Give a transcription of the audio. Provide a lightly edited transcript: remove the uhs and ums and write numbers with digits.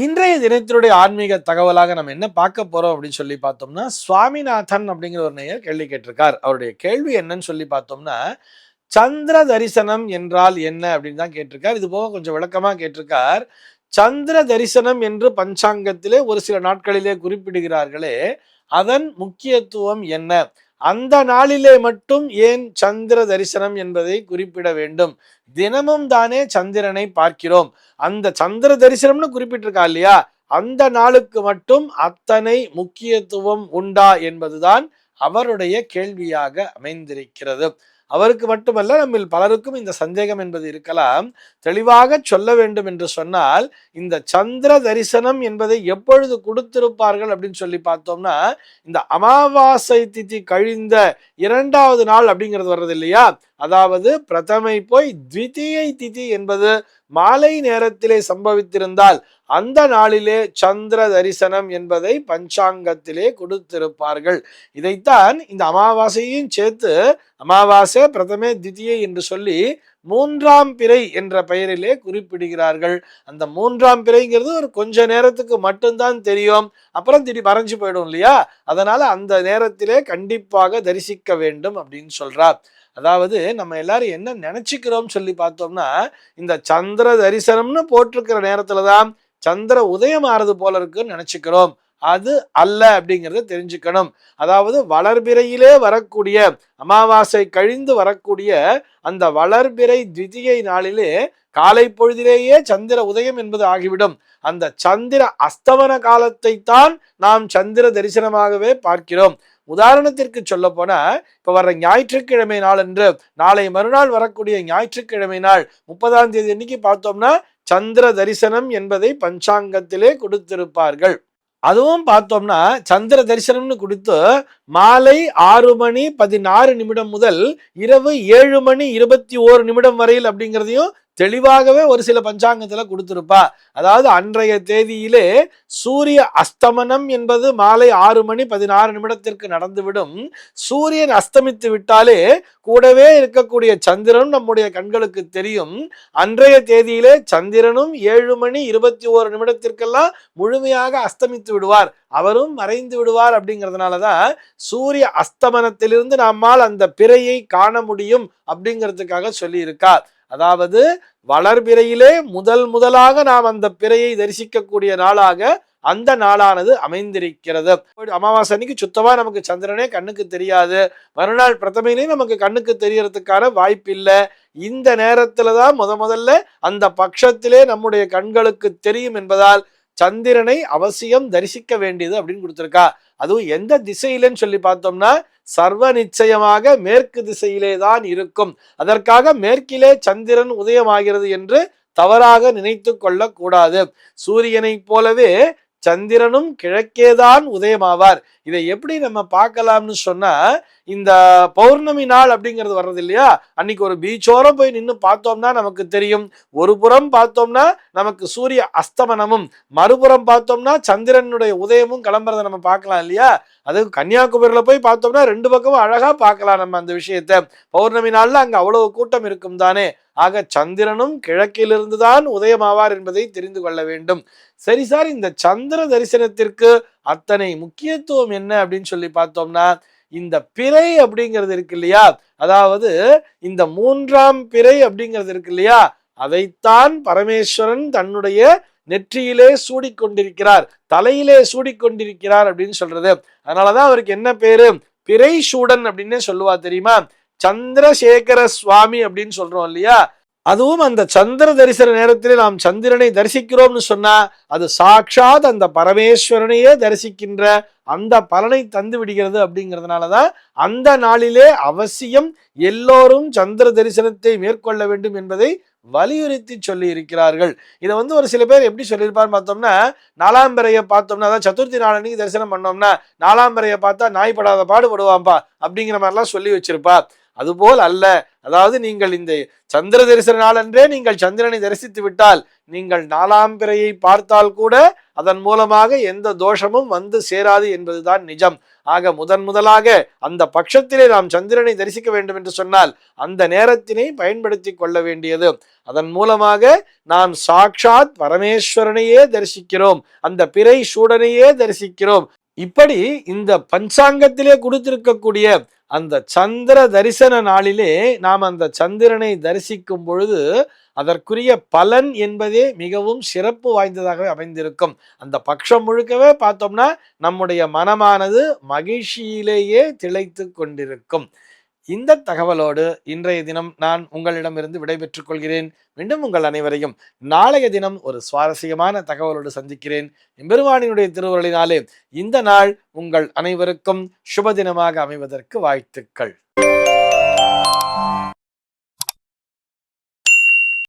இன்றைய தினத்தினுடைய ஆன்மீக தகவலாக நம்ம என்ன பார்க்க போறோம் அப்படின்னு சொல்லி பார்த்தோம்னா, சுவாமிநாதன் அப்படிங்கிற ஒரு நேயர் கேள்வி கேட்டிருக்கார். அவருடைய கேள்வி என்னன்னு சொல்லி பார்த்தோம்னா, சந்திர தரிசனம் என்றால் என்ன அப்படின்னு தான் கேட்டிருக்கார். இது போக கொஞ்சம் விளக்கமா கேட்டிருக்கார். சந்திர தரிசனம் என்று பஞ்சாங்கத்திலே ஒரு சில நாட்களிலே குறிப்பிடுகிறார்களே, அதன் முக்கியத்துவம் என்ன? அந்த நாளிலே மட்டும் ஏன் சந்திர தரிசனம் என்பதை குறிப்பிட வேண்டும்? தினமும் தானே சந்திரனை பார்க்கிறோம். அந்த சந்திர தரிசனம்னு குறிப்பிட்டிருக்கா இல்லையா? அந்த நாளுக்கு மட்டும் அத்தனை முக்கியத்துவம் உண்டா என்பதுதான் அவருடைய கேள்வியாக அமைந்திருக்கிறது. அவருக்கு மட்டுமல்ல, நம்மில் பலருக்கும் இந்த சந்தேகம் என்பது இருக்கலாம். தெளிவாக சொல்ல வேண்டும் என்று சொன்னால், இந்த சந்திர தரிசனம் என்பதை எப்பொழுது கொடுத்திருப்பார்கள் அப்படின்னு சொல்லி பார்த்தோம்னா, இந்த அமாவாசை திதி கழிந்த 2வது நாள் அப்படிங்கிறது வர்றது இல்லையா? அதாவது பிரதமை போய் த்விதீயை திதி என்பது மாலை நேரத்திலே சம்பவித்திருந்தால் அந்த நாளிலே சந்திர தரிசனம் என்பதை பஞ்சாங்கத்திலே கொடுத்திருப்பார்கள். இதைத்தான் இந்த அமாவாசையும் சேர்த்து அமாவாசை பிரதமே திதியை என்று சொல்லி 3ஆம் பிறை என்ற பெயரிலே குறிப்பிடுகிறார்கள். அந்த 3ஆம் பிறைங்கிறது ஒரு கொஞ்ச நேரத்துக்கு மட்டும்தான் தெரியும், அப்புறம் திடீர் மறைஞ்சு போயிடும் இல்லையா? அதனால அந்த நேரத்திலே கண்டிப்பாக தரிசிக்க வேண்டும் அப்படின்னு சொல்றார். அதாவது நம்ம எல்லாரும் என்ன நினைச்சுக்கிறோம் சொல்லி பார்த்தோம்னா, இந்த சந்திர தரிசனம்னு போட்டிருக்கிற நேரத்துலதான் சந்திர உதயம் ஆறது போல இருக்குன்னு நினைச்சுக்கிறோம். அது அல்ல அப்படிங்கிறத தெரிஞ்சுக்கணும். அதாவது வளர்பிறையிலே வரக்கூடிய அமாவாசை கழிந்து வரக்கூடிய அந்த வளர்பிறை த்விதியை நாளிலே காலை பொழுதிலேயே சந்திர உதயம் என்பது ஆகிவிடும். அந்த சந்திர அஸ்தமன காலத்தை தான் நாம் சந்திர தரிசனமாகவே பார்க்கிறோம். உதாரணத்திற்கு சொல்ல போனா, இப்ப வர்ற ஞாயிற்றுக்கிழமை நாள் என்று நாளை மறுநாள் வரக்கூடிய ஞாயிற்றுக்கிழமை நாள் 30ஆம் தேதி அன்னைக்கு பார்த்தோம்னா சந்திர தரிசனம் என்பதை பஞ்சாங்கத்திலே கொடுத்திருப்பார்கள். அதுவும் பார்த்தோம்னா சந்திர தரிசனம்னு கொடுத்து மாலை 6:16 முதல் இரவு 7:21 வரையில் அப்படிங்கிறதையும் தெளிவாகவே ஒரு சில பஞ்சாங்கத்துல கொடுத்திருப்பா. அதாவது அன்றைய தேதியிலே சூரிய அஸ்தமனம் என்பது மாலை 6:16 நடந்துவிடும். சூரியன் அஸ்தமித்து விட்டாலே கூடவே இருக்கக்கூடிய சந்திரனும் நம்முடைய கண்களுக்கு தெரியும். அன்றைய தேதியிலே சந்திரனும் 7:21 முழுமையாக அஸ்தமித்து விடுவார், அவரும் மறைந்து விடுவார். அப்படிங்கிறதுனாலதான் சூரிய அஸ்தமனத்திலிருந்து நம்மால் அந்த பிறையை காண முடியும் அப்படிங்கிறதுக்காக சொல்லி இருக்கார். அதாவது வளர்பிறையிலே முதலாக நாம் அந்த பிறையை தரிசிக்கக்கூடிய நாளாக அந்த நாளானது அமைந்திருக்கிறது. அமாவாசை அன்னைக்கு சுத்தமா நமக்கு சந்திரனே கண்ணுக்கு தெரியாது. மறுநாள் பிரதமையிலே நமக்கு கண்ணுக்கு தெரியறதுக்கான வாய்ப்பு இல்லை. இந்த நேரத்துலதான் முதல்ல அந்த பட்சத்திலே நம்முடைய கண்களுக்கு தெரியும் என்பதால் சந்திரனை அவசியம் தரிசிக்க வேண்டியது அப்படின்னு கொடுத்திருக்கா. அதுவும் எந்த திசையிலன்னு சொல்லி பார்த்தோம்னா சர்வ நிச்சயமாக மேற்கு திசையிலே தான் இருக்கும். அதற்காக மேற்கிலே சந்திரன் உதயமாகிறது என்று தவறாக நினைத்து கொள்ள கூடாது. சூரியனை போலவே சந்திரனும் கிழக்கேதான் உதயமாவார். இதை எப்படி நம்ம பார்க்கலாம்னு சொன்னா, இந்த பௌர்ணமி நாள் அப்படிங்கிறது வர்றது இல்லையா? அன்னைக்கு ஒரு பீச்சோரம் போய் நின்று பார்த்தோம்னா நமக்கு தெரியும். ஒரு புறம் பார்த்தோம்னா நமக்கு சூரிய அஸ்தமனமும், மறுபுறம் பார்த்தோம்னா சந்திரனுடைய உதயமும் கிளம்புறதை நம்ம பார்க்கலாம் இல்லையா? அது கன்னியாகுமரியில போய் பார்த்தோம்னா 2 பக்கமும் அழகா பார்க்கலாம் நம்ம அந்த விஷயத்த. பௌர்ணமி நாள்ல அங்க அவ்வளவு கூட்டம் இருக்கும் தானே. ஆக சந்திரனும் கிழக்கிலிருந்து தான் உதயமாவார் என்பதை தெரிந்து கொள்ள வேண்டும். சரி சார், இந்த சந்திர தரிசனத்திற்கு அத்தனை முக்கியத்துவம் என்ன அப்படின்னு சொல்லி பார்த்தோம்னா, இந்த பிறை அப்படிங்கிறது இருக்கு இல்லையா? அதாவது இந்த 3ஆம் பிறை அப்படிங்கிறது இருக்கு இல்லையா? அதைத்தான் பரமேஸ்வரன் தன்னுடைய நெற்றியிலே சூடிக்கொண்டிருக்கிறார், தலையிலே சூடிக்கொண்டிருக்கிறார் அப்படின்னு சொல்றது. அதனாலதான் அவருக்கு என்ன பேரு? பிறை சூடன் அப்படின்னே சொல்லுவா தெரியுமா? சந்திரசேகர சுவாமி அப்படின்னு சொல்றோம் இல்லையா? அதுவும் அந்த சந்திர தரிசன நேரத்திலே நாம் சந்திரனை தரிசிக்கிறோம்னு சொன்னா அது சாட்சாத் அந்த பரமேஸ்வரனையே தரிசிக்கின்ற அந்த பலனை தந்து விடுகிறது. அப்படிங்கிறதுனாலதான் அந்த நாளிலே அவசியம் எல்லோரும் சந்திர தரிசனத்தை மேற்கொள்ள வேண்டும் என்பதை வலியுறுத்தி சொல்லி இருக்கிறார்கள். இதை ஒரு சில பேர் எப்படி சொல்லியிருப்பான்னு பார்த்தோம்னா, 4ஆம் பிறையை பார்த்தோம்னா, அதான் சதுர்த்தி நாளன்னைக்கு தரிசனம் பண்ணோம்னா 4ஆம் பிறையை பார்த்தா நாய்ப்படாத பாடுபடுவான்பா அப்படிங்கிற மாதிரிலாம் சொல்லி வச்சிருப்பா. அதுபோல் அல்ல. அதாவது நீங்கள் இந்த சந்திர தரிசன நாளன்றே நீங்கள் சந்திரனை தரிசித்து விட்டால் நீங்கள் 4ஆம் பிறையை பார்த்தால் கூட அதன் மூலமாக எந்த தோஷமும் வந்து சேராது என்பதுதான் நிஜம். ஆக முதலாக அந்த பட்சத்திலே நாம் சந்திரனை தரிசிக்க வேண்டும் என்று சொன்னால் அந்த நேரத்தினை பயன்படுத்தி கொள்ள வேண்டியது. அதன் மூலமாக நாம் சாட்சாத் பரமேஸ்வரனையே தரிசிக்கிறோம், அந்த பிறை சூடனையே தரிசிக்கிறோம். இப்படி இந்த பஞ்சாங்கத்திலே கொடுத்திருக்கக்கூடிய அந்த சந்திர தரிசன நாளிலே நாம் அந்த சந்திரனை தரிசிக்கும் பொழுது அதற்குரிய பலன் என்பதே மிகவும் சிறப்பு வாய்ந்ததாகவே அமைந்திருக்கும். அந்த பட்சம் முழுக்கவே பார்த்தோம்னா நம்முடைய மனமானது மகிழ்ச்சியிலேயே திளைத்து கொண்டிருக்கும். இந்த தகவலோடு இன்றைய தினம் நான் உங்களிடமிருந்து விடைபெற்றுக் கொள்கிறேன். மீண்டும் உங்கள் அனைவரையும் நாளைய தினம் ஒரு சுவாரஸ்யமான தகவலோடு சந்திக்கிறேன். எம்பெருமானினுடைய திருவருளினாலே இந்த நாள் உங்கள் அனைவருக்கும் சுப தினமாக அமைவதற்கு வாழ்த்துக்கள்.